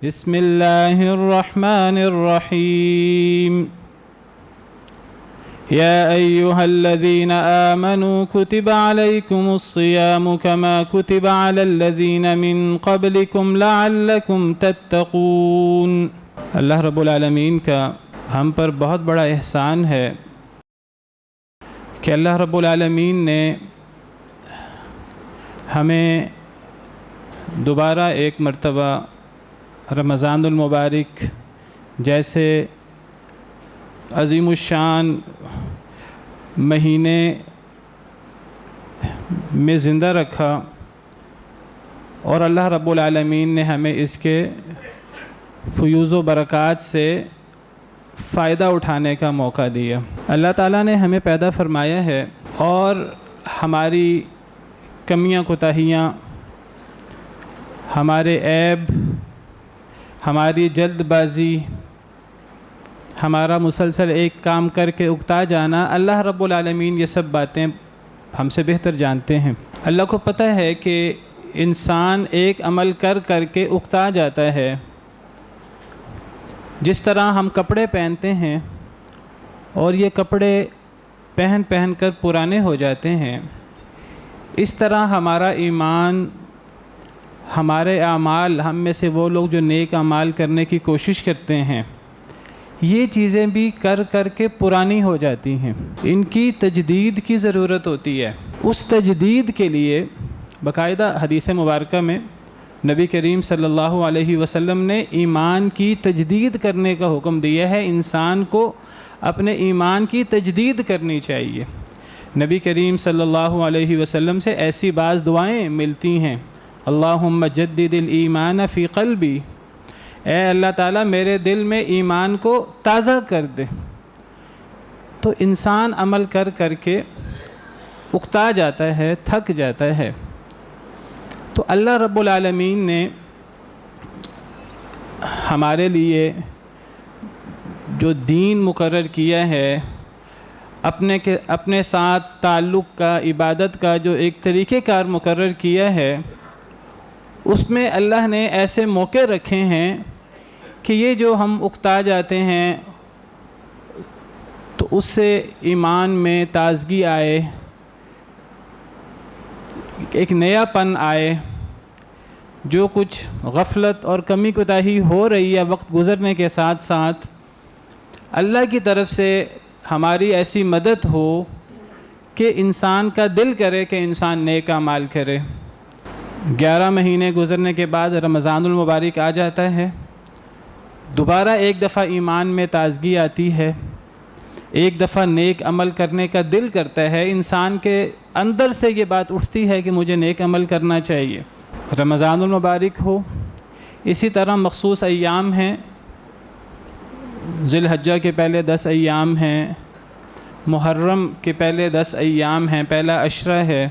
بسم اللہ الرحمن الرحیم یا ایہا الذین آمنوا کتب علیکم الصیام کما کتب علی الذین من قبلکم لعلکم تتقون۔ اللہ رب العالمین کا ہم پر بہت بڑا احسان ہے کہ اللہ رب العالمین نے ہمیں دوبارہ ایک مرتبہ رمضان المبارک جیسے عظیم الشان مہینے میں زندہ رکھا، اور اللہ رب العالمین نے ہمیں اس کے فیوز و برکات سے فائدہ اٹھانے کا موقع دیا۔ اللہ تعالیٰ نے ہمیں پیدا فرمایا ہے، اور ہماری کمیاں کوتاہیاں، ہمارے عیب، ہماری جلد بازی، ہمارا مسلسل ایک کام کر کے اکتا جانا، اللہ رب العالمین یہ سب باتیں ہم سے بہتر جانتے ہیں۔ اللہ کو پتہ ہے کہ انسان ایک عمل کر کر کے اکتا جاتا ہے۔ جس طرح ہم کپڑے پہنتے ہیں اور یہ کپڑے پہن پہن کر پرانے ہو جاتے ہیں، اس طرح ہمارا ایمان، ہمارے اعمال، ہم میں سے وہ لوگ جو نیک اعمال کرنے کی کوشش کرتے ہیں، یہ چیزیں بھی کر کر کے پرانی ہو جاتی ہیں۔ ان کی تجدید کی ضرورت ہوتی ہے۔ اس تجدید کے لیے باقاعدہ حدیث مبارکہ میں نبی کریم صلی اللہ علیہ وسلم نے ایمان کی تجدید کرنے کا حکم دیا ہے۔ انسان کو اپنے ایمان کی تجدید کرنی چاہیے۔ نبی کریم صلی اللہ علیہ وسلم سے ایسی بعض دعائیں ملتی ہیں، اللہم جدد الایمان فی قلبی، اے اللہ تعالیٰ میرے دل میں ایمان کو تازہ کر دے۔ تو انسان عمل کر کر کے اکتا جاتا ہے، تھک جاتا ہے۔ تو اللہ رب العالمین نے ہمارے لیے جو دین مقرر کیا ہے، اپنے ساتھ تعلق کا، عبادت کا جو ایک طریقہ کار مقرر کیا ہے، اس میں اللہ نے ایسے موقع رکھے ہیں کہ یہ جو ہم اکتا جاتے ہیں تو اس سے ایمان میں تازگی آئے، ایک نیا پن آئے۔ جو کچھ غفلت اور کمی کوتاہی ہو رہی ہے وقت گزرنے کے ساتھ ساتھ، اللہ کی طرف سے ہماری ایسی مدد ہو کہ انسان کا دل کرے کہ انسان نیک اعمال کرے۔ 11 مہینے گزرنے کے بعد رمضان المبارک آ جاتا ہے، دوبارہ ایک دفعہ ایمان میں تازگی آتی ہے، ایک دفعہ نیک عمل کرنے کا دل کرتا ہے، انسان کے اندر سے یہ بات اٹھتی ہے کہ مجھے نیک عمل کرنا چاہیے۔ رمضان المبارک ہو، اسی طرح مخصوص ایام ہیں، ذی الحجہ کے پہلے 10 ایام ہیں، محرم کے پہلے 10 ایام ہیں، پہلا عشرہ ہے،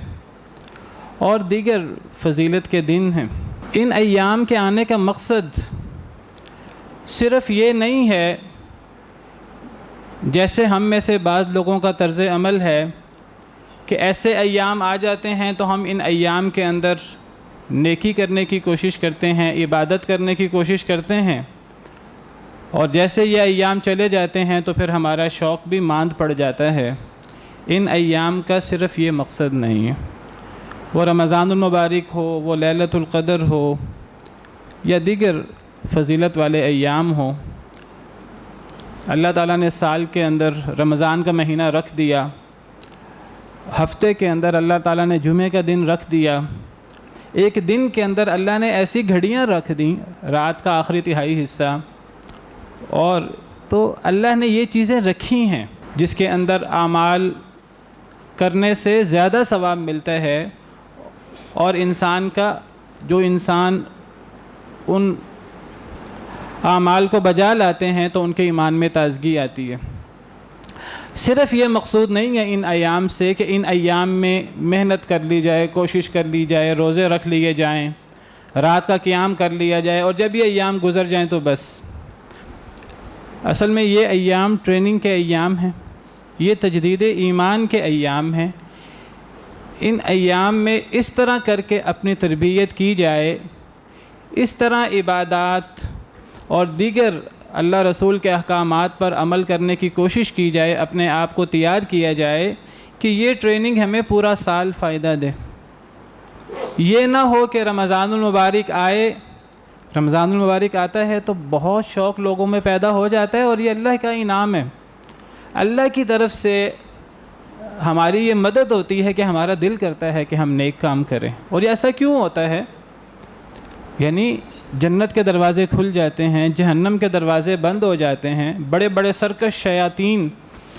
اور دیگر فضیلت کے دن ہیں۔ ان ایام کے آنے کا مقصد صرف یہ نہیں ہے جیسے ہم میں سے بعض لوگوں کا طرز عمل ہے کہ ایسے ایام آ جاتے ہیں تو ہم ان ایام کے اندر نیکی کرنے کی کوشش کرتے ہیں، عبادت کرنے کی کوشش کرتے ہیں، اور جیسے یہ ایام چلے جاتے ہیں تو پھر ہمارا شوق بھی ماند پڑ جاتا ہے۔ ان ایام کا صرف یہ مقصد نہیں ہے۔ وہ رمضان المبارک ہو، وہ لیلۃ القدر ہو، یا دیگر فضیلت والے ایام ہوں، اللہ تعالیٰ نے سال کے اندر رمضان کا مہینہ رکھ دیا، ہفتے کے اندر اللہ تعالیٰ نے جمعے کا دن رکھ دیا، ایک دن کے اندر اللہ نے ایسی گھڑیاں رکھ دیں، رات کا آخری تہائی حصہ، اور تو اللہ نے یہ چیزیں رکھی ہیں جس کے اندر اعمال کرنے سے زیادہ ثواب ملتا ہے، اور انسان ان اعمال کو بجا لاتے ہیں تو ان کے ایمان میں تازگی آتی ہے۔ صرف یہ مقصود نہیں ہے ان ایام سے کہ ان ایام میں محنت کر لی جائے، کوشش کر لی جائے، روزے رکھ لیے جائیں، رات کا قیام کر لیا جائے، اور جب یہ ایام گزر جائیں تو بس۔ اصل میں یہ ایام ٹریننگ کے ایام ہیں، یہ تجدید ایمان کے ایام ہیں۔ ان ایام میں اس طرح کر کے اپنی تربیت کی جائے، اس طرح عبادات اور دیگر اللہ رسول کے احکامات پر عمل کرنے کی کوشش کی جائے، اپنے آپ کو تیار کیا جائے کہ یہ ٹریننگ ہمیں پورا سال فائدہ دے۔ یہ نہ ہو کہ رمضان المبارک آئے، رمضان المبارک آتا ہے تو بہت شوق لوگوں میں پیدا ہو جاتا ہے، اور یہ اللہ کا انعام ہے، اللہ کی طرف سے ہماری یہ مدد ہوتی ہے کہ ہمارا دل کرتا ہے کہ ہم نیک کام کریں۔ اور یہ ایسا کیوں ہوتا ہے؟ یعنی جنت کے دروازے کھل جاتے ہیں، جہنم کے دروازے بند ہو جاتے ہیں، بڑے بڑے سرکش شیاطین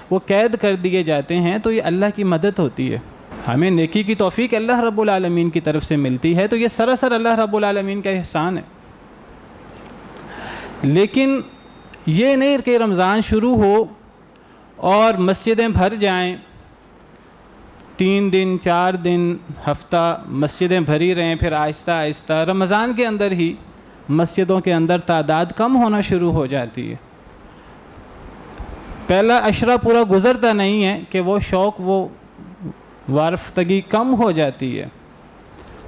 وہ قید کر دیے جاتے ہیں، تو یہ اللہ کی مدد ہوتی ہے۔ ہمیں نیکی کی توفیق اللہ رب العالمین کی طرف سے ملتی ہے، تو یہ سراسر اللہ رب العالمین کا احسان ہے۔ لیکن یہ نہیں کہ رمضان شروع ہو اور مسجدیں بھر جائیں، 3 دن 4 دن ہفتہ مسجدیں بھری رہیں، پھر آہستہ آہستہ رمضان کے اندر ہی مسجدوں کے اندر تعداد کم ہونا شروع ہو جاتی ہے۔ پہلا عشرہ پورا گزرتا نہیں ہے کہ وہ شوق، وہ وارفتگی کم ہو جاتی ہے،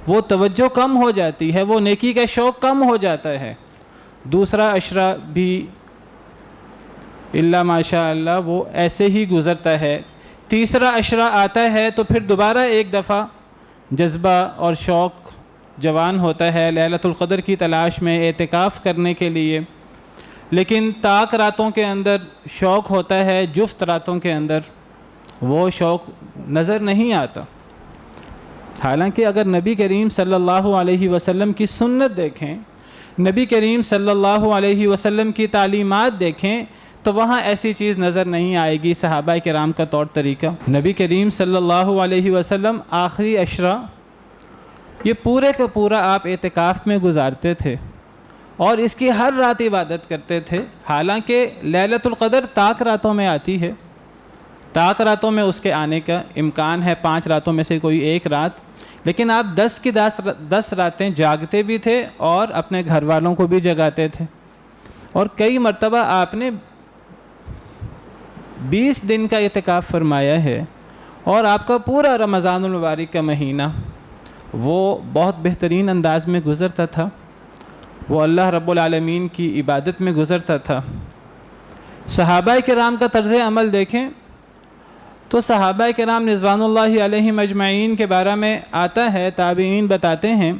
وہ توجہ کم ہو جاتی ہے، وہ نیکی کا شوق کم ہو جاتا ہے۔ دوسرا عشرہ بھی الا ماشاء اللہ وہ ایسے ہی گزرتا ہے۔ تیسرا عشرہ آتا ہے تو پھر دوبارہ ایک دفعہ جذبہ اور شوق جوان ہوتا ہے لیلۃ القدر کی تلاش میں، اعتکاف کرنے کے لیے، لیکن طاق راتوں کے اندر شوق ہوتا ہے، جفت راتوں کے اندر وہ شوق نظر نہیں آتا۔ حالانکہ اگر نبی کریم صلی اللہ علیہ وسلم کی سنت دیکھیں، نبی کریم صلی اللہ علیہ وسلم کی تعلیمات دیکھیں، تو وہاں ایسی چیز نظر نہیں آئے گی۔ صحابہ کرام کا طور طریقہ، نبی کریم صلی اللہ علیہ وسلم آخری عشرہ یہ پورے کا پورا آپ اعتکاف میں گزارتے تھے، اور اس کی ہر رات عبادت کرتے تھے۔ حالانکہ لیلۃ القدر طاق راتوں میں آتی ہے، طاق راتوں میں اس کے آنے کا امکان ہے، 5 راتوں میں سے کوئی ایک رات، لیکن آپ 10 کی 10 راتیں جاگتے بھی تھے اور اپنے گھر والوں کو بھی جگاتے تھے، اور کئی مرتبہ آپ نے 20 دن کا اعتکاف فرمایا ہے، اور آپ کا پورا رمضان المبارک کا مہینہ وہ بہت بہترین انداز میں گزرتا تھا، وہ اللہ رب العالمین کی عبادت میں گزرتا تھا۔ صحابہ کرام کا طرز عمل دیکھیں تو صحابہ کرام رضوان اللہ علیہم اجمعین کے بارے میں آتا ہے، تابعین بتاتے ہیں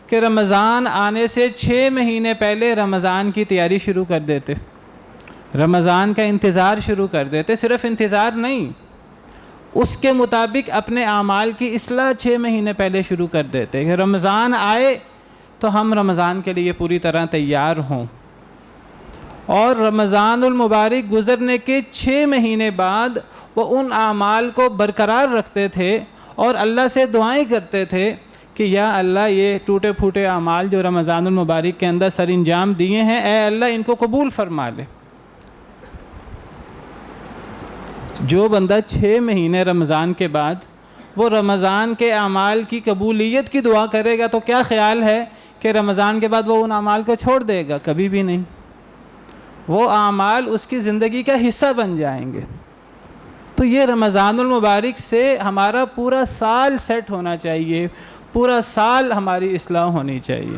کہ رمضان آنے سے 6 مہینے پہلے رمضان کی تیاری شروع کر دیتے، رمضان کا انتظار شروع کر دیتے، صرف انتظار نہیں، اس کے مطابق اپنے اعمال کی اصلاح 6 مہینے پہلے شروع کر دیتے کہ رمضان آئے تو ہم رمضان کے لیے پوری طرح تیار ہوں۔ اور رمضان المبارک گزرنے کے 6 مہینے بعد وہ ان اعمال کو برقرار رکھتے تھے اور اللہ سے دعائیں کرتے تھے کہ یا اللہ یہ ٹوٹے پھوٹے اعمال جو رمضان المبارک کے اندر سر انجام دیے ہیں، اے اللہ ان کو قبول فرما لے۔ جو بندہ 6 مہینے رمضان کے بعد وہ رمضان کے اعمال کی قبولیت کی دعا کرے گا تو کیا خیال ہے کہ رمضان کے بعد وہ ان اعمال کو چھوڑ دے گا؟ کبھی بھی نہیں، وہ اعمال اس کی زندگی کا حصہ بن جائیں گے۔ تو یہ رمضان المبارک سے ہمارا پورا سال سیٹ ہونا چاہیے، پورا سال ہماری اصلاح ہونی چاہیے۔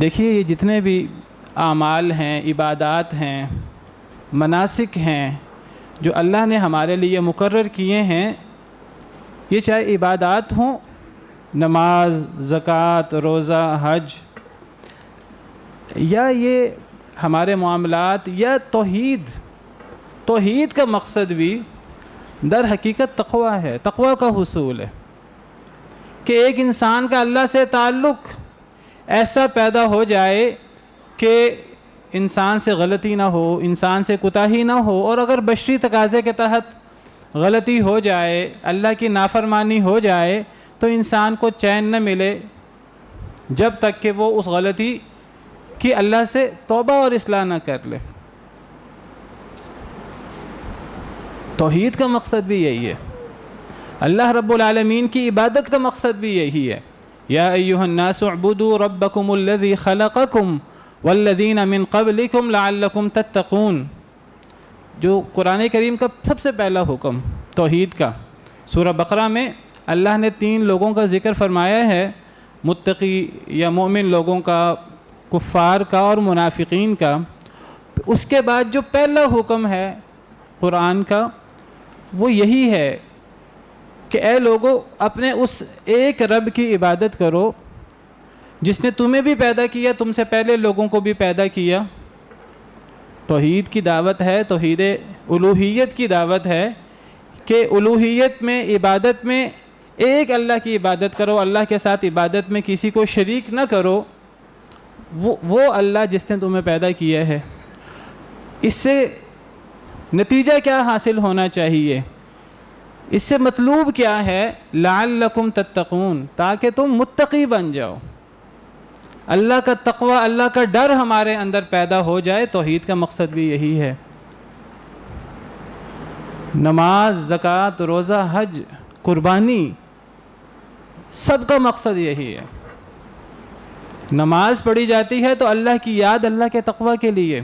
دیکھیے یہ جتنے بھی اعمال ہیں، عبادات ہیں، مناسک ہیں جو اللہ نے ہمارے لیے مقرر کیے ہیں، یہ چاہے عبادات ہوں، نماز، زکوٰۃ، روزہ، حج، یا یہ ہمارے معاملات، یا توحید کا مقصد بھی در حقیقت تقویٰ ہے، تقویٰ کا حصول ہے کہ ایک انسان کا اللہ سے تعلق ایسا پیدا ہو جائے کہ انسان سے غلطی نہ ہو، انسان سے کوتاہی نہ ہو، اور اگر بشری تقاضے کے تحت غلطی ہو جائے، اللہ کی نافرمانی ہو جائے، تو انسان کو چین نہ ملے جب تک کہ وہ اس غلطی کی اللہ سے توبہ اور اصلاح نہ کر لے۔ توحید کا مقصد بھی یہی ہے، اللہ رب العالمین کی عبادت کا مقصد بھی یہی ہے۔ یا ایھا الناس اعبدوا ربکم الذی خلقکم والذین من قبلکم لعلکم تتقون، جو قرآن کریم کا سب سے پہلا حکم توحید کا۔ سورہ بقرہ میں اللہ نے 3 لوگوں کا ذکر فرمایا ہے متقی یا مومن لوگوں کا، کفار کا اور منافقین کا، اس کے بعد جو پہلا حکم ہے قرآن کا وہ یہی ہے کہ اے لوگو اپنے اس ایک رب کی عبادت کرو جس نے تمہیں بھی پیدا کیا، تم سے پہلے لوگوں کو بھی پیدا کیا۔ توحید کی دعوت ہے، توحید الوہیت کی دعوت ہے کہ الوہیت میں، عبادت میں ایک اللہ کی عبادت کرو، اللہ کے ساتھ عبادت میں کسی کو شریک نہ کرو۔ وہ اللہ جس نے تمہیں پیدا کیا ہے۔ اس سے نتیجہ کیا حاصل ہونا چاہیے؟ اس سے مطلوب کیا ہے؟ لعلکم تتقون، تاکہ تم متقی بن جاؤ، اللہ کا تقوی، اللہ کا ڈر ہمارے اندر پیدا ہو جائے۔ توحید کا مقصد بھی یہی ہے۔ نماز، زکوٰۃ، روزہ، حج، قربانی، سب کا مقصد یہی ہے۔ نماز پڑھی جاتی ہے تو اللہ کی یاد، اللہ کے تقوی کے لیے۔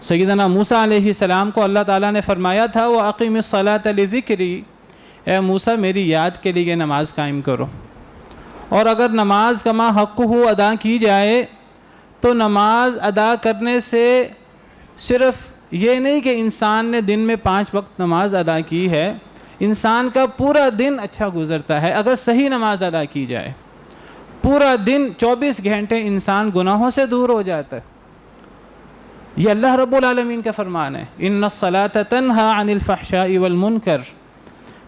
سیدنا موسیٰ علیہ السلام کو اللہ تعالیٰ نے فرمایا تھا وَأَقِمِ الصَّلَاةَ لِذِكْرِي، اے موسیٰ میری یاد کے لیے نماز قائم کرو۔ اور اگر نماز کما حقہ ادا کی جائے تو نماز ادا کرنے سے صرف یہ نہیں کہ انسان نے دن میں 5 وقت نماز ادا کی ہے، انسان کا پورا دن اچھا گزرتا ہے اگر صحیح نماز ادا کی جائے۔ پورا دن 24 گھنٹے انسان گناہوں سے دور ہو جاتا ہے۔ یہ اللہ رب العالمین کا فرمان ہے، ان الصلاۃ تنہی عن الفحشاء والمنکر،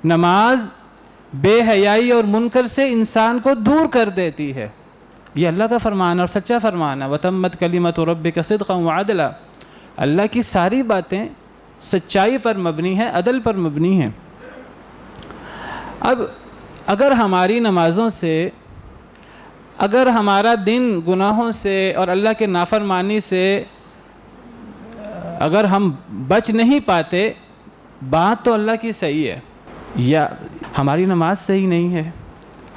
نماز بے حیائی اور منکر سے انسان کو دور کر دیتی ہے۔ یہ اللہ کا فرمان اور سچا فرمان ہے۔ وتمت کلمۃ ربک صدقا وعدلا، اللہ کی ساری باتیں سچائی پر مبنی ہیں، عدل پر مبنی ہیں۔ اب اگر ہماری نمازوں سے، اگر ہمارا دن گناہوں سے اور اللہ کے نافرمانی سے اگر ہم بچ نہیں پاتے، بات تو اللہ کی صحیح ہے، یا ہماری نماز صحیح نہیں ہے،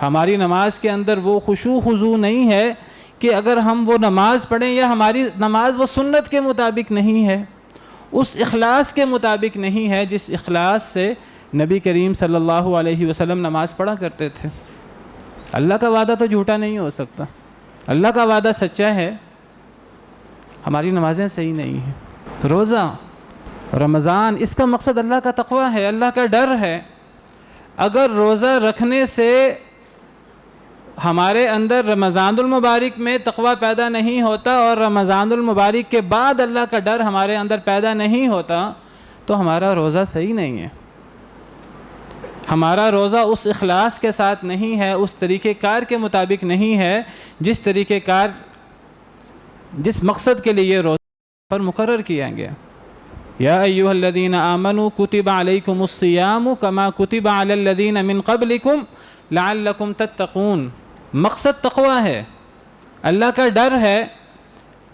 ہماری نماز کے اندر وہ خشوع خضوع نہیں ہے کہ اگر ہم وہ نماز پڑھیں، یا ہماری نماز وہ سنت کے مطابق نہیں ہے، اس اخلاص کے مطابق نہیں ہے جس اخلاص سے نبی کریم صلی اللہ علیہ وسلم نماز پڑھا کرتے تھے۔ اللہ کا وعدہ تو جھوٹا نہیں ہو سکتا، اللہ کا وعدہ سچا ہے، ہماری نمازیں صحیح نہیں ہیں۔ روزہ، رمضان، اس کا مقصد اللہ کا تقوی ہے، اللہ کا ڈر ہے۔ اگر روزہ رکھنے سے ہمارے اندر رمضان المبارک میں تقوی پیدا نہیں ہوتا اور رمضان المبارک کے بعد اللہ کا ڈر ہمارے اندر پیدا نہیں ہوتا تو ہمارا روزہ صحیح نہیں ہے، ہمارا روزہ اس اخلاص کے ساتھ نہیں ہے، اس طریقہ کار کے مطابق نہیں ہے جس طریقہ کار، جس مقصد کے لیے روزہ پر مقرر کیا گیا۔ یا ایھا الذین آمنوا کتب علیکم الصیام کما کتب علی الذین من قبلکم لعلکم تتقون، مقصد تقوی ہے، اللہ کا ڈر ہے۔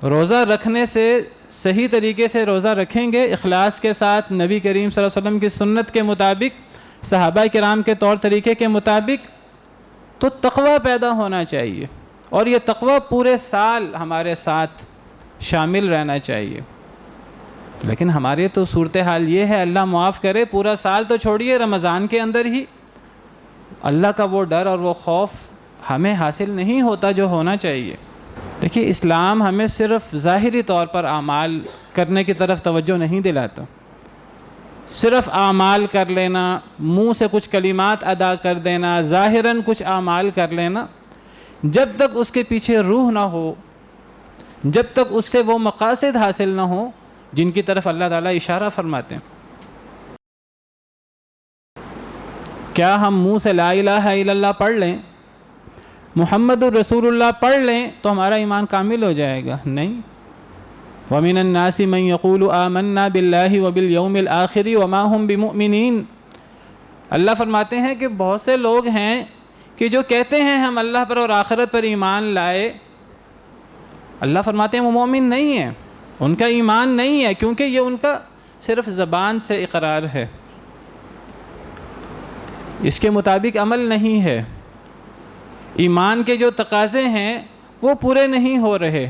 روزہ رکھنے سے صحیح طریقے سے روزہ رکھیں گے، اخلاص کے ساتھ، نبی کریم صلی اللہ علیہ وسلم کی سنت کے مطابق، صحابہ کرام کے طور طریقے کے مطابق، تو تقوی پیدا ہونا چاہیے، اور یہ تقوی پورے سال ہمارے ساتھ شامل رہنا چاہیے۔ لیکن ہمارے تو صورتحال یہ ہے، اللہ معاف کرے، پورا سال تو چھوڑیے، رمضان کے اندر ہی اللہ کا وہ ڈر اور وہ خوف ہمیں حاصل نہیں ہوتا جو ہونا چاہیے۔ دیکھیے، اسلام ہمیں صرف ظاہری طور پر اعمال کرنے کی طرف توجہ نہیں دلاتا، صرف اعمال کر لینا، منہ سے کچھ کلمات ادا کر دینا، ظاہراً کچھ اعمال کر لینا، جب تک اس کے پیچھے روح نہ ہو، جب تک اس سے وہ مقاصد حاصل نہ ہو جن کی طرف اللہ تعالیٰ اشارہ فرماتے ہیں۔ کیا ہم منہ سے لا الہ الا اللہ پڑھ لیں، محمد الرسول اللہ پڑھ لیں تو ہمارا ایمان کامل ہو جائے گا؟ نہیں۔ وَمِنَ النَّاسِ مَن يَقُولُ آمَنَّا بِاللَّهِ وَبِالْيَوْمِ الْآخِرِ وَمَا هُمْ بِمُؤْمِنِينَ، اللہ فرماتے ہیں کہ بہت سے لوگ ہیں کہ جو کہتے ہیں ہم اللہ پر اور آخرت پر ایمان لائے، اللہ فرماتے ہیں وہ مومن نہیں ہیں، ان کا ایمان نہیں ہے، کیونکہ یہ ان کا صرف زبان سے اقرار ہے، اس کے مطابق عمل نہیں ہے، ایمان کے جو تقاضے ہیں وہ پورے نہیں ہو رہے۔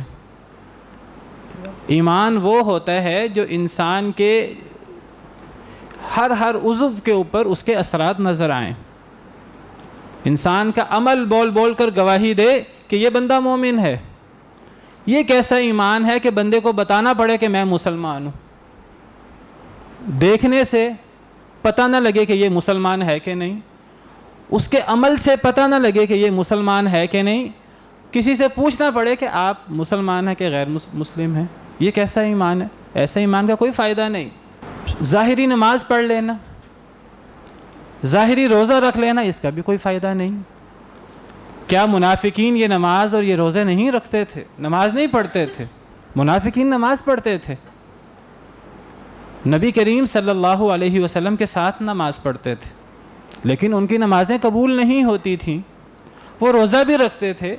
ایمان وہ ہوتا ہے جو انسان کے ہر عضو کے اوپر اس کے اثرات نظر آئیں۔ انسان کا عمل بول بول کر گواہی دے کہ یہ بندہ مومن ہے. یہ کیسا ایمان ہے کہ بندے کو بتانا پڑے کہ میں مسلمان ہوں، دیکھنے سے پتہ نہ لگے کہ یہ مسلمان ہے کہ نہیں، اس کے عمل سے پتہ نہ لگے کہ یہ مسلمان ہے کہ نہیں، کسی سے پوچھنا پڑے کہ آپ مسلمان ہیں کہ غیر مسلم ہیں. یہ کیسا ایمان ہے؟ ایسا ایمان کا کوئی فائدہ نہیں. ظاہری نماز پڑھ لینا، ظاہری روزہ رکھ لینا، اس کا بھی کوئی فائدہ نہیں. کیا منافقین یہ نماز اور یہ روزے نہیں رکھتے تھے؟ نماز نہیں پڑھتے تھے. منافقین نماز پڑھتے تھے، نبی کریم صلی اللہ علیہ وسلم کے ساتھ نماز پڑھتے تھے، لیکن ان کی نمازیں قبول نہیں ہوتی تھیں. وہ روزہ بھی رکھتے تھے،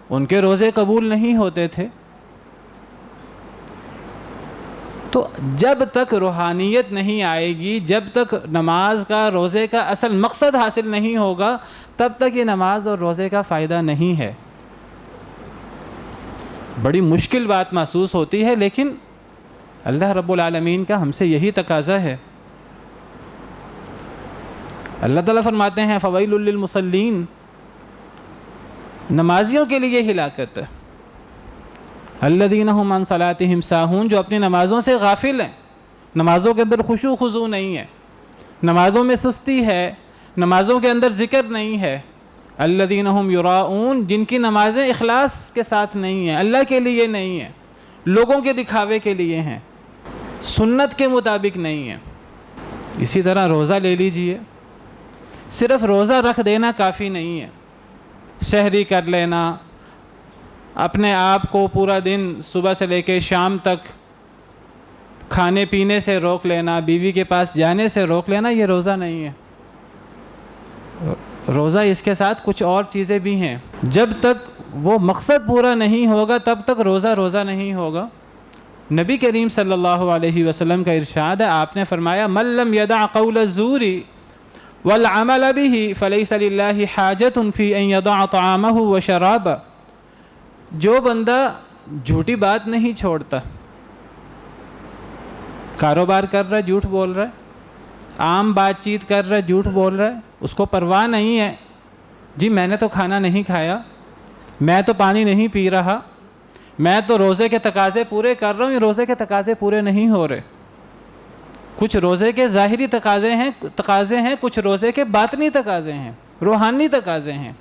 ان کے روزے قبول نہیں ہوتے تھے. تو جب تک روحانیت نہیں آئے گی، جب تک نماز کا روزے کا اصل مقصد حاصل نہیں ہوگا، تب تک یہ نماز اور روزے کا فائدہ نہیں ہے. بڑی مشکل بات محسوس ہوتی ہے، لیکن اللہ رب العالمین کا ہم سے یہی تقاضا ہے. اللہ تعالیٰ فرماتے ہیں فویل للمصلین، نمازیوں کے لیے ہلاکت ہے. الذین هم عن صلاتهم ساہون، جو اپنی نمازوں سے غافل ہیں، نمازوں کے اندر خشوع خضوع نہیں ہے، نمازوں میں سستی ہے، نمازوں کے اندر ذکر نہیں ہے. الذین هم یراؤون، جن کی نمازیں اخلاص کے ساتھ نہیں ہیں، اللہ کے لیے نہیں ہیں، لوگوں کے دکھاوے کے لیے ہیں، سنت کے مطابق نہیں ہیں. اسی طرح روزہ لے لیجئے، صرف روزہ رکھ دینا کافی نہیں ہے. سحری کر لینا، اپنے آپ کو پورا دن صبح سے لے کے شام تک کھانے پینے سے روک لینا، بیوی کے پاس جانے سے روک لینا، یہ روزہ نہیں ہے. روزہ اس کے ساتھ کچھ اور چیزیں بھی ہیں. جب تک وہ مقصد پورا نہیں ہوگا تب تک روزہ نہیں ہوگا. نبی کریم صلی اللہ علیہ وسلم کا ارشاد ہے، آپ نے فرمایا من لم یدع قول الزور والعمل به فلیس للہ حاجۃ فی ان یدع طعامہ وشرابہ. جو بندہ جھوٹی بات نہیں چھوڑتا، کاروبار کر رہا ہے جھوٹ بول رہا ہے، عام بات چیت کر رہا ہے جھوٹ بول رہا ہے، اس کو پرواہ نہیں ہے جی میں نے تو کھانا نہیں کھایا، میں تو پانی نہیں پی رہا، میں تو روزے کے تقاضے پورے کر رہا ہوں. یہ روزے کے تقاضے پورے نہیں ہو رہے. کچھ روزے کے ظاہری تقاضے ہیں، کچھ روزے کے باطنی تقاضے ہیں، روحانی تقاضے ہیں.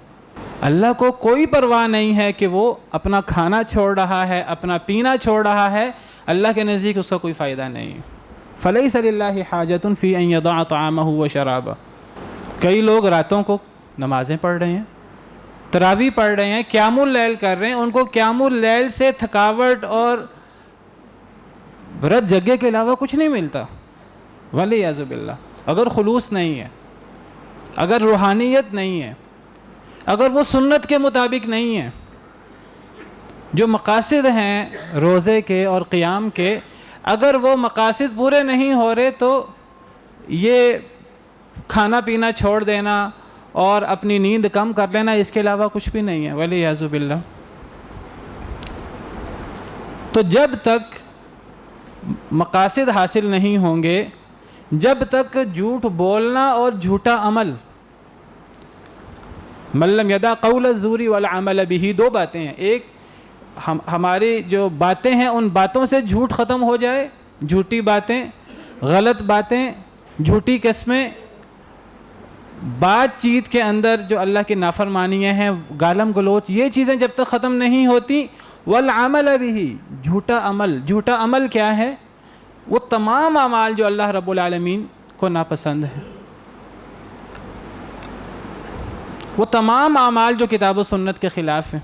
اللہ کو کوئی پرواہ نہیں ہے کہ وہ اپنا کھانا چھوڑ رہا ہے، اپنا پینا چھوڑ رہا ہے، اللہ کے نزدیک اس کا کوئی فائدہ نہیں. فلیس للہ حاجۃ فی ان یدع طعامہ وشرابہ. کئی لوگ راتوں کو نمازیں پڑھ رہے ہیں، تراویح پڑھ رہے ہیں، قیام اللیل کر رہے ہیں، ان کو قیام اللیل سے تھکاوٹ اور رت جگے کے علاوہ کچھ نہیں ملتا. والعیاذ باللہ. اگر خلوص نہیں ہے، اگر روحانیت نہیں ہے، اگر وہ سنت کے مطابق نہیں ہے، جو مقاصد ہیں روزے کے اور قیام کے، اگر وہ مقاصد پورے نہیں ہو رہے تو یہ کھانا پینا چھوڑ دینا اور اپنی نیند کم کر لینا، اس کے علاوہ کچھ بھی نہیں ہے. والعیاذ باللہ. تو جب تک مقاصد حاصل نہیں ہوں گے، جب تک جھوٹ بولنا اور جھوٹا عمل، من لم یدع قول الزور والعمل به، دو باتیں ہیں. ایک ہماری جو باتیں ہیں ان باتوں سے جھوٹ ختم ہو جائے، جھوٹی باتیں، غلط باتیں، جھوٹی قسمیں، بات چیت کے اندر جو اللہ کی نافرمانیاں ہیں، گالم گلوچ، یہ چیزیں جب تک ختم نہیں ہوتی. والعمل به، جھوٹا عمل. جھوٹا عمل کیا ہے؟ وہ تمام اعمال جو اللہ رب العالمین کو ناپسند ہیں، وہ تمام اعمال جو کتاب و سنت کے خلاف ہیں.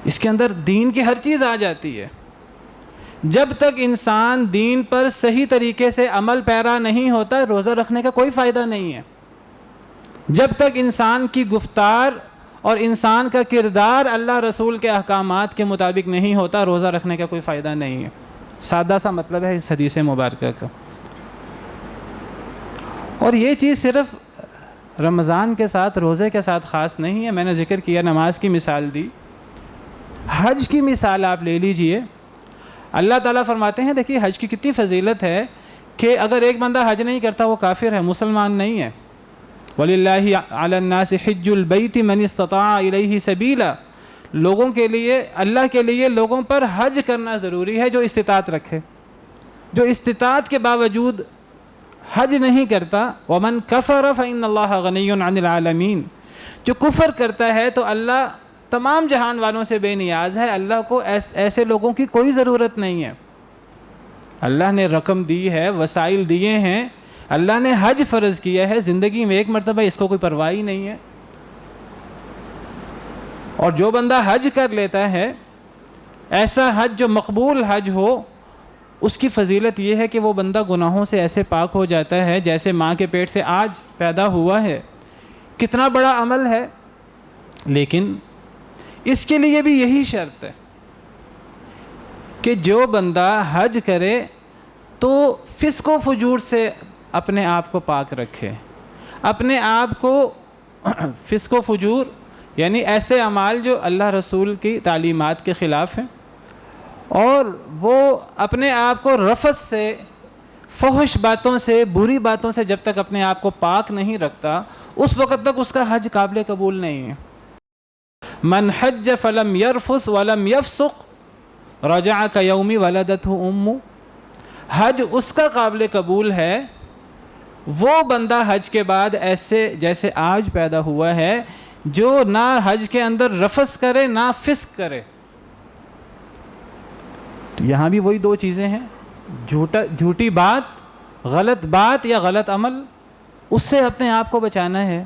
اس کے اندر دین کی ہر چیز آ جاتی ہے. جب تک انسان دین پر صحیح طریقے سے عمل پیرا نہیں ہوتا، روزہ رکھنے کا کوئی فائدہ نہیں ہے. جب تک انسان کی گفتار اور انسان کا کردار اللہ رسول کے احکامات کے مطابق نہیں ہوتا، روزہ رکھنے کا کوئی فائدہ نہیں ہے. سادہ سا مطلب ہے اس حدیث مبارکہ کا. اور یہ چیز صرف رمضان کے ساتھ، روزے کے ساتھ خاص نہیں ہے. میں نے ذکر کیا، نماز کی مثال دی، حج کی مثال آپ لے لیجئے. اللہ تعالیٰ فرماتے ہیں، دیکھیے حج کی کتنی فضیلت ہے کہ اگر ایک بندہ حج نہیں کرتا وہ کافر ہے، مسلمان نہیں ہے، وَلِلَّهِ عَلَى النَّاسِ حِجُّ الْبَيْتِ مَنِ اسْتَطَاعَ إِلَيْهِ سَبِيلًا، لوگوں کے لیے، اللہ کے لیے لوگوں پر حج کرنا ضروری ہے جو استطاعت رکھے۔ جو استطاعت کے باوجود حج نہیں کرتا، وَمَنْ كَفَرَ فَإِنَّ اللَّهَ غَنِيٌّ عَنِ الْعَالَمِينَ، جو کفر کرتا ہے تو اللہ تمام جہان والوں سے بے نیاز ہے، اللہ کو ایسے لوگوں کی کوئی ضرورت نہیں ہے۔ اللہ نے رقم دی ہے، وسائل دیے ہیں، اللہ نے حج فرض کیا ہے زندگی میں ایک مرتبہ، اس کو کوئی پرواہ ہی نہیں ہے۔ اور جو بندہ حج کر لیتا ہے، ایسا حج جو مقبول حج ہو، اس کی فضیلت یہ ہے کہ وہ بندہ گناہوں سے ایسے پاک ہو جاتا ہے جیسے ماں کے پیٹ سے آج پیدا ہوا ہے۔ کتنا بڑا عمل ہے، لیکن اس کے لیے بھی یہی شرط ہے کہ جو بندہ حج کرے تو فسق و فجور سے اپنے آپ کو پاک رکھے، اپنے آپ کو فسق و فجور یعنی ایسے اعمال جو اللہ رسول کی تعلیمات کے خلاف ہیں، اور وہ اپنے آپ کو رفث سے، فحش باتوں سے، بری باتوں سے جب تک اپنے آپ کو پاک نہیں رکھتا، اس وقت تک اس کا حج قابل قبول نہیں ہے۔ من حج فلم یرفث ولم یفسق رجع کیوم ولدتہ امہ، حج اس کا قابل قبول ہے وہ بندہ حج کے بعد ایسے جیسے آج پیدا ہوا ہے، جو نہ حج کے اندر رفث کرے نہ فسق کرے۔ یہاں بھی وہی دو چیزیں ہیں، جھوٹی بات، غلط بات یا غلط عمل، اس سے اپنے آپ کو بچانا ہے۔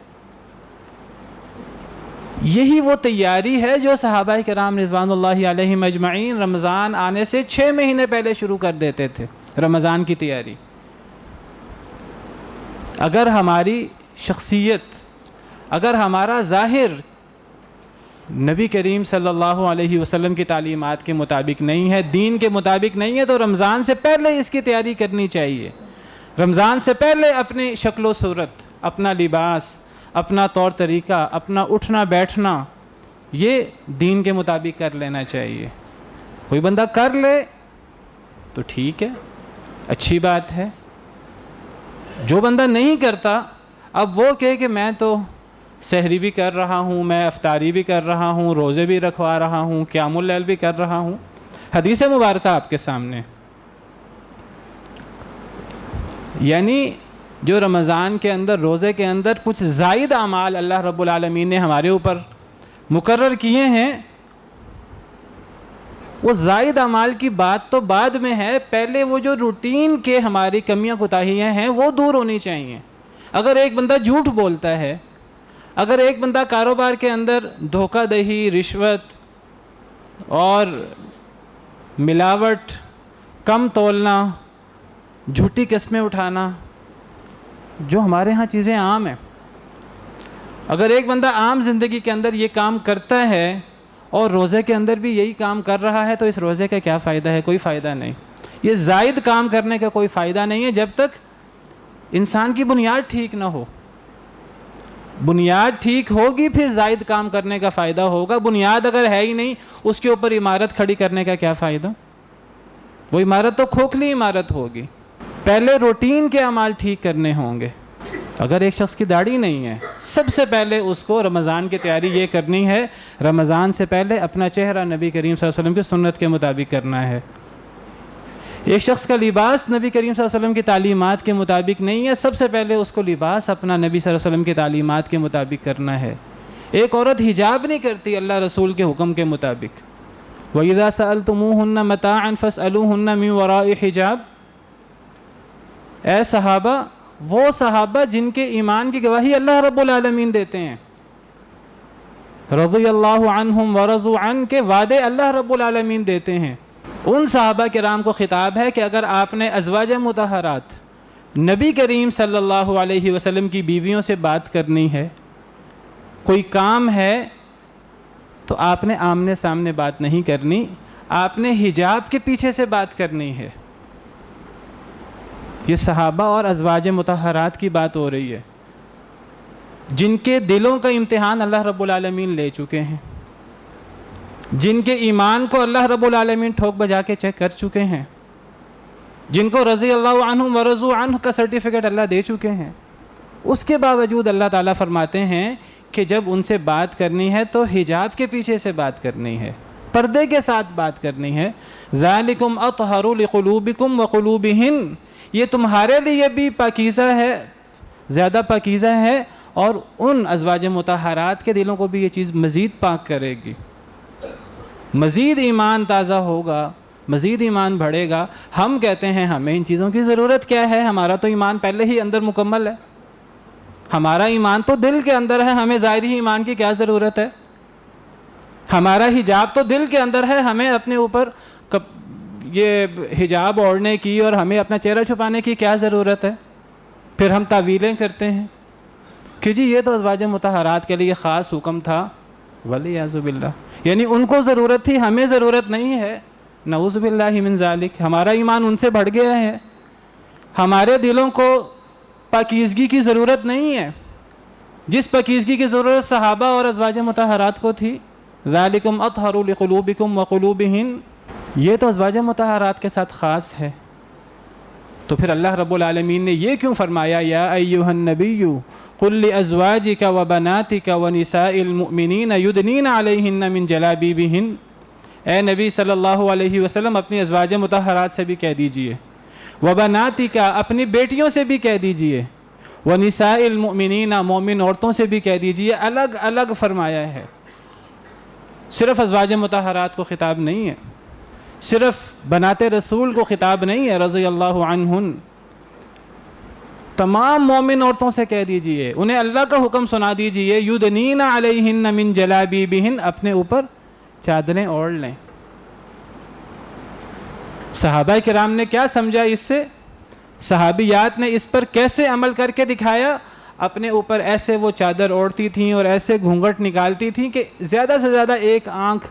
یہی وہ تیاری ہے جو صحابہ کرام رضوان اللہ علیہم اجمعین رمضان آنے سے 6 مہینے پہلے شروع کر دیتے تھے، رمضان کی تیاری۔ اگر ہماری شخصیت، اگر ہمارا ظاہر نبی کریم صلی اللہ علیہ وسلم کی تعلیمات کے مطابق نہیں ہے، دین کے مطابق نہیں ہے، تو رمضان سے پہلے اس کی تیاری کرنی چاہیے۔ رمضان سے پہلے اپنی شکل و صورت، اپنا لباس، اپنا طور طریقہ، اپنا اٹھنا بیٹھنا، یہ دین کے مطابق کر لینا چاہیے۔ کوئی بندہ کر لے تو ٹھیک ہے، اچھی بات ہے۔ جو بندہ نہیں کرتا، اب وہ کہے کہ میں تو سحری بھی کر رہا ہوں، میں افطاری بھی کر رہا ہوں، روزے بھی رکھوا رہا ہوں، قیام اللیل بھی کر رہا ہوں۔ حدیث مبارکہ آپ کے سامنے، یعنی جو رمضان کے اندر، روزے کے اندر کچھ زائد اعمال اللہ رب العالمین نے ہمارے اوپر مقرر کیے ہیں، وہ زائد اعمال کی بات تو بعد میں ہے، پہلے وہ جو روٹین کے ہماری کمیاں کوتاہیاں ہیں وہ دور ہونی چاہیے۔ اگر ایک بندہ جھوٹ بولتا ہے، اگر ایک بندہ کاروبار کے اندر دھوکہ دہی، رشوت اور ملاوٹ، کم تولنا، جھوٹی قسمیں اٹھانا، جو ہمارے ہاں چیزیں عام ہیں، اگر ایک بندہ عام زندگی کے اندر یہ کام کرتا ہے اور روزے کے اندر بھی یہی کام کر رہا ہے، تو اس روزے کا کیا فائدہ ہے؟ کوئی فائدہ نہیں۔ یہ زائد کام کرنے کا کوئی فائدہ نہیں ہے جب تک انسان کی بنیاد ٹھیک نہ ہو۔ بنیاد ٹھیک ہوگی پھر زائد کام کرنے کا فائدہ ہوگا۔ بنیاد اگر ہے ہی نہیں، اس کے اوپر عمارت کھڑی کرنے کا کیا فائدہ؟ وہ عمارت تو کھوکھلی عمارت ہوگی۔ پہلے روٹین کے اعمال ٹھیک کرنے ہوں گے۔ اگر ایک شخص کی داڑھی نہیں ہے، سب سے پہلے اس کو رمضان کی تیاری یہ کرنی ہے، رمضان سے پہلے اپنا چہرہ نبی کریم صلی اللہ علیہ وسلم کی سنت کے مطابق کرنا ہے۔ ایک شخص کا لباس نبی کریم صلی اللہ علیہ وسلم کی تعلیمات کے مطابق نہیں ہے، سب سے پہلے اس کو لباس اپنا نبی صلی اللہ علیہ وسلم کی تعلیمات کے مطابق کرنا ہے۔ ایک عورت حجاب نہیں کرتی اللہ رسول کے حکم کے مطابق۔ وَإِذَا سَأَلْتُمُوهُنَّ مَتَاعًا فَاسْأَلُوهُنَّ مِنْ وَرَاءِ حِجَاب۔ اے صحابہ، وہ صحابہ جن کے ایمان کی گواہی اللہ رب العالمین دیتے ہیں، رضی اللہ عنہم ورضوا عنہ کے وعدے اللہ رب العالمین دیتے ہیں، ان صحابہ کرام کو خطاب ہے کہ اگر آپ نے ازواج مطہرات نبی کریم صلی اللہ علیہ وسلم کی بیویوں سے بات کرنی ہے، کوئی کام ہے، تو آپ نے آمنے سامنے بات نہیں کرنی، آپ نے حجاب کے پیچھے سے بات کرنی ہے۔ یہ صحابہ اور ازواج مطہرات کی بات ہو رہی ہے، جن کے دلوں کا امتحان اللہ رب العالمین لے چکے ہیں، جن کے ایمان کو اللہ رب العالمین ٹھوک بجا کے چیک کر چکے ہیں، جن کو رضی اللہ عنہم ورضوا عنہ کا سرٹیفکیٹ اللہ دے چکے ہیں۔ اس کے باوجود اللہ تعالیٰ فرماتے ہیں کہ جب ان سے بات کرنی ہے تو حجاب کے پیچھے سے بات کرنی ہے، پردے کے ساتھ بات کرنی ہے۔ ذالکم اطہر لقلوبکم وقلوبہن، یہ تمہارے لیے بھی پاکیزہ ہے، زیادہ پاکیزہ ہے، اور ان ازواج مطہرات کے دلوں کو بھی یہ چیز مزید پاک کرے گی، مزید ایمان تازہ ہوگا، مزید ایمان بڑھے گا۔ ہم کہتے ہیں ہمیں ان چیزوں کی ضرورت کیا ہے، ہمارا تو ایمان پہلے ہی اندر مکمل ہے، ہمارا ایمان تو دل کے اندر ہے، ہمیں ظاہری ایمان کی کیا ضرورت ہے؟ ہمارا حجاب تو دل کے اندر ہے، ہمیں اپنے اوپر یہ حجاب اوڑھنے کی اور ہمیں اپنا چہرہ چھپانے کی کیا ضرورت ہے؟ پھر ہم تعویلیں کرتے ہیں کہ جی یہ تو ازواج مطہرات کے لیے خاص حکم تھا، والعیاذ باللہ، یعنی ان کو ضرورت تھی، ہمیں ضرورت نہیں ہے، نعوذ باللہ من ذالک۔ ہمارا ایمان ان سے بڑھ گیا ہے، ہمارے دلوں کو پاکیزگی کی ضرورت نہیں ہے، جس پاکیزگی کی ضرورت صحابہ اور ازواج مطہرات کو تھی۔ ذالکم اطہر لقلوبکم وقلوبہن، یہ تو ازواج مطہرات کے ساتھ خاص ہے، تو پھر اللہ رب العالمین نے یہ کیوں فرمایا یا ایہا النبی قل لازواجک وبناتک ونساء المؤمنین یدنین علیہن من جلابیبہن، اے نبی صلی اللہ علیہ وسلم اپنی ازواج مطہرات سے بھی کہہ دیجئے، وبناتک اپنی بیٹیوں سے بھی کہہ دیجئے، ونساء المؤمنین مومن عورتوں سے بھی کہہ دیجئے، الگ الگ فرمایا ہے، صرف ازواج مطہرات کو خطاب نہیں ہے، صرف بنات رسول کو خطاب نہیں ہے رضی اللہ عنہن، تمام مومن عورتوں سے کہہ دیجئے، انہیں اللہ کا حکم سنا دیجئے، یدنین علیہن من جلابیبہن، اپنے اوپر چادریں اوڑھ لیں۔ صحابہ کرام نے کیا سمجھا اس سے؟ صحابیات نے اس پر کیسے عمل کر کے دکھایا؟ اپنے اوپر ایسے وہ چادر اوڑھتی تھیں اور ایسے گھونگھٹ نکالتی تھیں کہ زیادہ سے زیادہ ایک آنکھ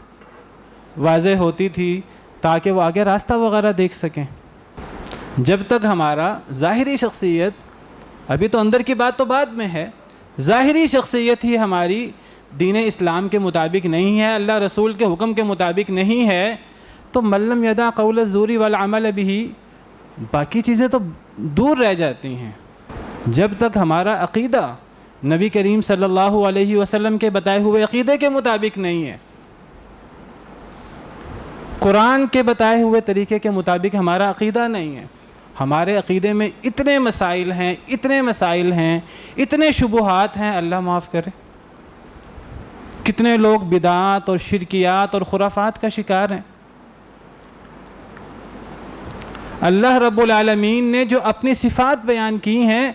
واضح ہوتی تھی تاکہ وہ آگے راستہ وغیرہ دیکھ سکیں۔ جب تک ہمارا ظاہری شخصیت، ابھی تو اندر کی بات تو بعد میں ہے، ظاہری شخصیت ہی ہماری دین اسلام کے مطابق نہیں ہے، اللہ رسول کے حکم کے مطابق نہیں ہے، تو من لم یدع قول الزور والعمل بہ، باقی چیزیں تو دور رہ جاتی ہیں۔ جب تک ہمارا عقیدہ نبی کریم صلی اللہ علیہ وسلم کے بتائے ہوئے عقیدے کے مطابق نہیں ہے، قرآن کے بتائے ہوئے طریقے کے مطابق ہمارا عقیدہ نہیں ہے، ہمارے عقیدے میں اتنے مسائل ہیں، اتنے مسائل ہیں، اتنے شبہات ہیں، اللہ معاف کرے، کتنے لوگ بدعات اور شرکیات اور خرافات کا شکار ہیں۔ اللہ رب العالمین نے جو اپنی صفات بیان کی ہیں،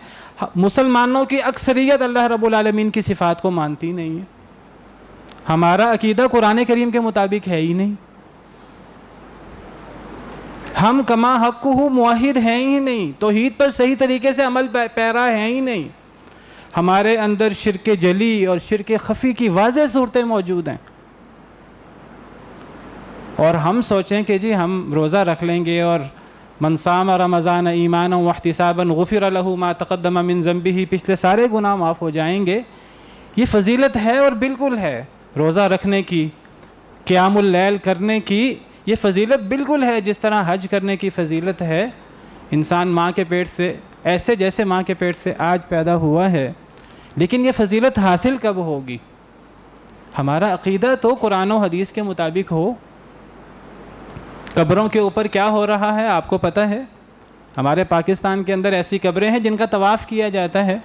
مسلمانوں کی اکثریت اللہ رب العالمین کی صفات کو مانتی نہیں ہے، ہمارا عقیدہ قرآن کریم کے مطابق ہے ہی نہیں، ہم کما حقہ موحد ہیں ہی نہیں، توحید پر صحیح طریقے سے عمل پیرا ہیں ہی نہیں، ہمارے اندر شرک جلی اور شرک خفی کی واضح صورتیں موجود ہیں، اور ہم سوچیں کہ جی ہم روزہ رکھ لیں گے اور من صام رمضان ایمانا واحتسابا غفر له ما تقدم من ذنبه، پچھلے سارے گناہ معاف ہو جائیں گے، یہ فضیلت ہے اور بالکل ہے، روزہ رکھنے کی، قیام اللیل کرنے کی یہ فضیلت بالکل ہے، جس طرح حج کرنے کی فضیلت ہے۔ انسان ماں کے پیٹ سے، ایسے جیسے ماں کے پیٹ سے آج پیدا ہوا ہے، لیکن یہ فضیلت حاصل کب ہوگی؟ ہمارا عقیدہ تو قرآن و حدیث کے مطابق ہو۔ قبروں کے اوپر کیا ہو رہا ہے آپ کو پتہ ہے؟ ہمارے پاکستان کے اندر ایسی قبریں ہیں جن کا طواف کیا جاتا ہے،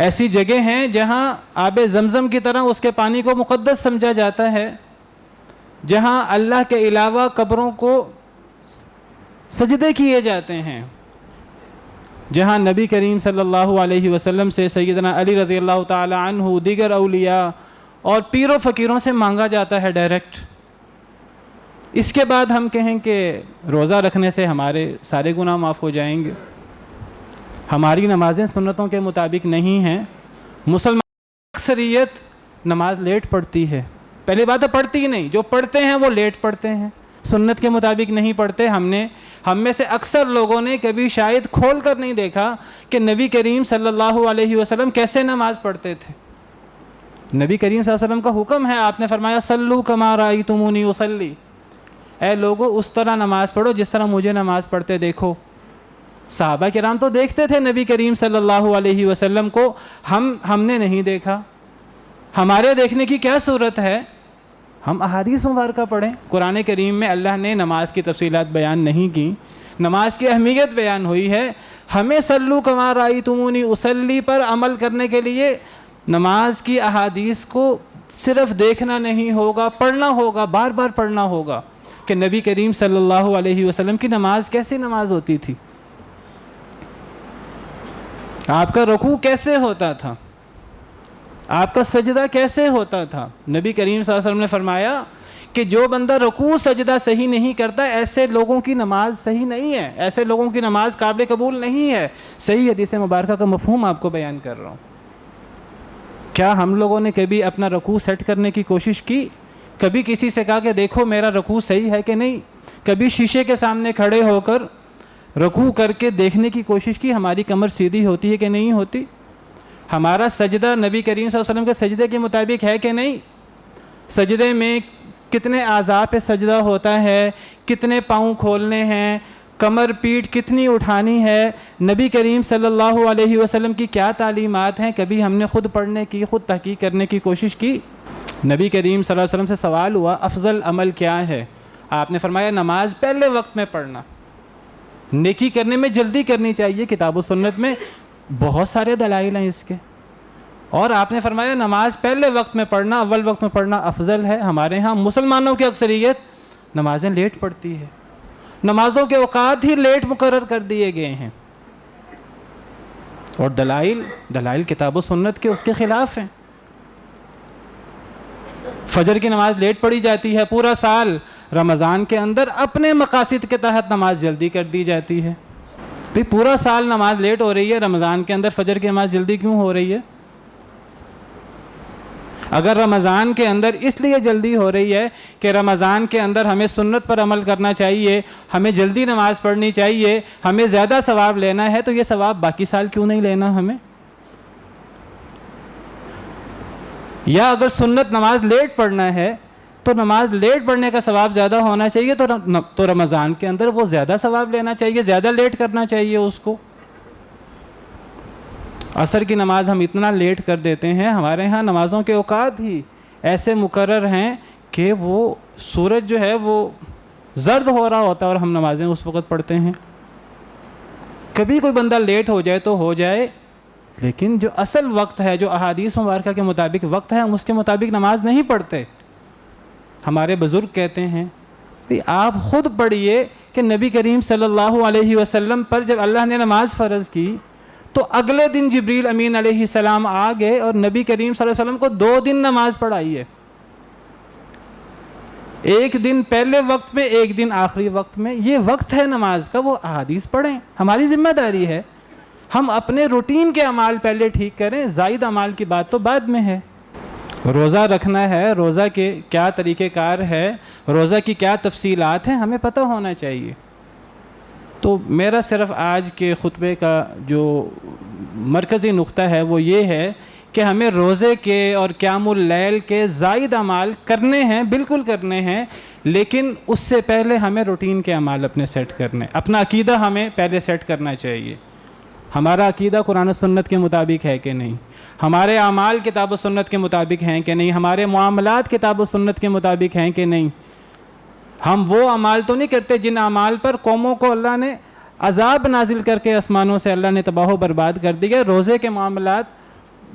ایسی جگہ ہیں جہاں آب زمزم کی طرح اس کے پانی کو مقدس سمجھا جاتا ہے، جہاں اللہ کے علاوہ قبروں کو سجدے کیے جاتے ہیں، جہاں نبی کریم صلی اللہ علیہ وسلم سے، سیدنا علی رضی اللہ تعالی عنہ، دیگر اولیاء اور پیر و فقیروں سے مانگا جاتا ہے ڈائریکٹ۔ اس کے بعد ہم کہیں کہ روزہ رکھنے سے ہمارے سارے گناہ معاف ہو جائیں گے۔ ہماری نمازیں سنتوں کے مطابق نہیں ہیں، مسلمان اکثریت نماز لیٹ پڑھتی ہے، پہلی بات ہے پڑھتی ہی نہیں، جو پڑھتے ہیں وہ لیٹ پڑھتے ہیں، سنت کے مطابق نہیں پڑھتے۔ ہم میں سے اکثر لوگوں نے کبھی شاید کھول کر نہیں دیکھا کہ نبی کریم صلی اللہ علیہ وسلم کیسے نماز پڑھتے تھے۔ نبی کریم صلی اللہ علیہ وسلم کا حکم ہے، آپ نے فرمایا صلو کما رأیتمونی اصلی، اے لوگو اس طرح نماز پڑھو جس طرح مجھے نماز پڑھتے دیکھو۔ صحابہ کرام تو دیکھتے تھے نبی کریم صلی اللہ علیہ وسلم کو، ہم نے نہیں دیکھا، ہمارے دیکھنے کی کیا صورت ہے؟ ہم احادیث مبارکہ پڑھیں۔ قرآن کریم میں اللہ نے نماز کی تفصیلات بیان نہیں کی، نماز کی اہمیت بیان ہوئی ہے۔ ہمیں صلو کما رأیتمونی اصلی پر عمل کرنے کے لیے نماز کی احادیث کو صرف دیکھنا نہیں ہوگا، پڑھنا ہوگا، بار بار پڑھنا ہوگا کہ نبی کریم صلی اللہ علیہ وسلم کی نماز کیسی نماز ہوتی تھی، آپ کا رکوع کیسے ہوتا تھا، آپ کا سجدہ کیسے ہوتا تھا۔ نبی کریم صلی اللہ علیہ وسلم نے فرمایا کہ جو بندہ رکوع سجدہ صحیح نہیں کرتا، ایسے لوگوں کی نماز صحیح نہیں ہے، ایسے لوگوں کی نماز قابل قبول نہیں ہے۔ صحیح حدیث مبارکہ کا مفہوم آپ کو بیان کر رہا ہوں۔ کیا ہم لوگوں نے کبھی اپنا رکوع سیٹ کرنے کی کوشش کی؟ کبھی کسی سے کہا کہ دیکھو میرا رکوع صحیح ہے کہ نہیں؟ کبھی شیشے کے سامنے کھڑے ہو کر رکوع کر کے دیکھنے کی کوشش کی ہماری کمر سیدھی ہوتی ہے کہ نہیں ہوتی؟ ہمارا سجدہ نبی کریم صلی اللہ علیہ وسلم کے سجدے کے مطابق ہے کہ نہیں؟ سجدے میں کتنے اعضاء پہ سجدہ ہوتا ہے، کتنے پاؤں کھولنے ہیں، کمر پیٹھ کتنی اٹھانی ہے، نبی کریم صلی اللہ علیہ وسلم کی کیا تعلیمات ہیں، کبھی ہم نے خود پڑھنے کی، خود تحقیق کرنے کی کوشش کی؟ نبی کریم صلی اللہ علیہ وسلم سے سوال ہوا افضل عمل کیا ہے؟ آپ نے فرمایا نماز پہلے وقت میں پڑھنا، نیکی کرنے میں جلدی کرنی چاہیے۔ کتاب و سنت میں بہت سارے دلائل ہیں اس کے، اور آپ نے فرمایا نماز پہلے وقت میں پڑھنا، اول وقت میں پڑھنا افضل ہے۔ ہمارے ہاں مسلمانوں کی اکثریت نمازیں لیٹ پڑھتی ہے، نمازوں کے اوقات ہی لیٹ مقرر کر دیے گئے ہیں، اور دلائل کتاب و سنت کے اس کے خلاف ہیں۔ فجر کی نماز لیٹ پڑھی جاتی ہے، پورا سال رمضان کے اندر اپنے مقاصد کے تحت نماز جلدی کر دی جاتی ہے۔ بھی پورا سال نماز لیٹ ہو رہی ہے، رمضان کے اندر فجر کی نماز جلدی کیوں ہو رہی ہے؟ اگر رمضان کے اندر اس لیے جلدی ہو رہی ہے کہ رمضان کے اندر ہمیں سنت پر عمل کرنا چاہیے، ہمیں جلدی نماز پڑھنی چاہیے، ہمیں زیادہ ثواب لینا ہے، تو یہ ثواب باقی سال کیوں نہیں لینا ہمیں؟ یا اگر سنت نماز لیٹ پڑھنا ہے تو نماز لیٹ پڑھنے کا ثواب زیادہ ہونا چاہیے، تو رمضان کے اندر وہ زیادہ ثواب لینا چاہیے، زیادہ لیٹ کرنا چاہیے اس کو۔ عصر کی نماز ہم اتنا لیٹ کر دیتے ہیں، ہمارے ہاں نمازوں کے اوقات ہی ایسے مقرر ہیں کہ وہ سورج جو ہے وہ زرد ہو رہا ہوتا ہے اور ہم نمازیں اس وقت پڑھتے ہیں۔ کبھی کوئی بندہ لیٹ ہو جائے تو ہو جائے، لیکن جو اصل وقت ہے، جو احادیث مبارکہ کے مطابق وقت ہے، ہم اس کے مطابق نماز نہیں پڑھتے۔ ہمارے بزرگ کہتے ہیں آپ خود پڑھیے کہ نبی کریم صلی اللہ علیہ وسلم پر جب اللہ نے نماز فرض کی تو اگلے دن جبریل امین علیہ السلام آ گئے اور نبی کریم صلی اللہ علیہ وسلم کو 2 دن نماز پڑھائی ہے، ایک دن پہلے وقت میں، ایک دن آخری وقت میں۔ یہ وقت ہے نماز کا، وہ احادیث پڑھیں، ہماری ذمہ داری ہے۔ ہم اپنے روٹین کے اعمال پہلے ٹھیک کریں، زائد اعمال کی بات تو بعد میں ہے۔ روزہ رکھنا ہے، روزہ کے کیا طریقہ کار ہے، روزہ کی کیا تفصیلات ہیں، ہمیں پتہ ہونا چاہیے۔ تو میرا صرف آج کے خطبے کا جو مرکزی نقطہ ہے وہ یہ ہے کہ ہمیں روزے کے اور قیام اللیل کے زائد اعمال کرنے ہیں، بالکل کرنے ہیں، لیکن اس سے پہلے ہمیں روٹین کے اعمال اپنے سیٹ کرنے، اپنا عقیدہ ہمیں پہلے سیٹ کرنا چاہیے۔ ہمارا عقیدہ قرآن و سنت کے مطابق ہے کہ نہیں، ہمارے اعمال کتاب و سنت کے مطابق ہیں کہ نہیں، ہمارے معاملات کتاب و سنت کے مطابق ہیں کہ نہیں۔ ہم وہ اعمال تو نہیں کرتے جن اعمال پر قوموں کو اللہ نے عذاب نازل کر کے آسمانوں سے اللہ نے تباہ و برباد کر دیا۔ روزے کے معاملات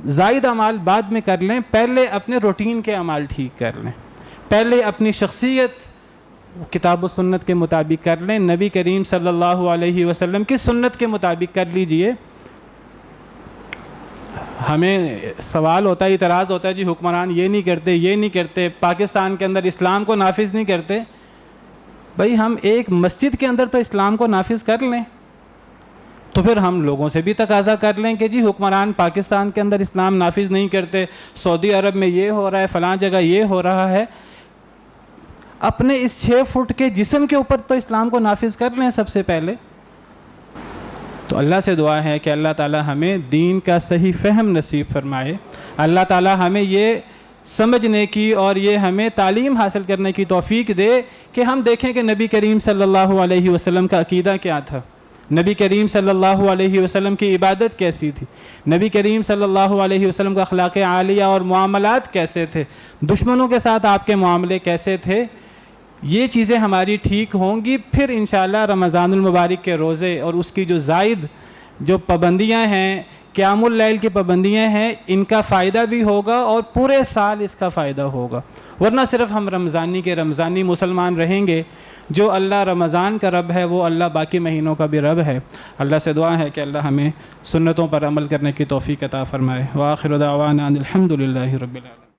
زائد اعمال بعد میں کر لیں، پہلے اپنے روٹین کے اعمال ٹھیک کر لیں، پہلے اپنی شخصیت کتاب و سنت کے مطابق کر لیں، نبی کریم صلی اللہ علیہ وسلم کی سنت کے مطابق کر لیجئے۔ ہمیں سوال ہوتا ہے، اعتراض ہوتا ہے، جی حکمران یہ نہیں کرتے، یہ نہیں کرتے، پاکستان کے اندر اسلام کو نافذ نہیں کرتے۔ بھائی ہم ایک مسجد کے اندر تو اسلام کو نافذ کر لیں، تو پھر ہم لوگوں سے بھی تقاضا کر لیں کہ جی حکمران پاکستان کے اندر اسلام نافذ نہیں کرتے، سعودی عرب میں یہ ہو رہا ہے، فلاں جگہ یہ ہو رہا ہے۔ اپنے اس 6 فٹ کے جسم کے اوپر تو اسلام کو نافذ کر لیں سب سے پہلے۔ تو اللہ سے دعا ہے کہ اللہ تعالی ہمیں دین کا صحیح فہم نصیب فرمائے، اللہ تعالی ہمیں یہ سمجھنے کی اور یہ ہمیں تعلیم حاصل کرنے کی توفیق دے کہ ہم دیکھیں کہ نبی کریم صلی اللہ علیہ وسلم کا عقیدہ کیا تھا، نبی کریم صلی اللہ علیہ وسلم کی عبادت کیسی تھی، نبی کریم صلی اللہ علیہ وسلم کا اخلاق عالیہ اور معاملات کیسے تھے، دشمنوں کے ساتھ آپ کے معاملے کیسے تھے، یہ چیزیں ہماری ٹھیک ہوں گی، پھر انشاءاللہ رمضان المبارک کے روزے اور اس کی جو زائد جو پابندیاں ہیں، قیام اللیل کی پابندیاں ہیں، ان کا فائدہ بھی ہوگا اور پورے سال اس کا فائدہ ہوگا۔ ورنہ صرف ہم رمضانی کے رمضانی مسلمان رہیں گے، جو اللہ رمضان کا رب ہے وہ اللہ باقی مہینوں کا بھی رب ہے۔ اللہ سے دعا ہے کہ اللہ ہمیں سنتوں پر عمل کرنے کی توفیق عطا فرمائے۔ وآخر دعوانا ان الحمد للہ رب العالمین۔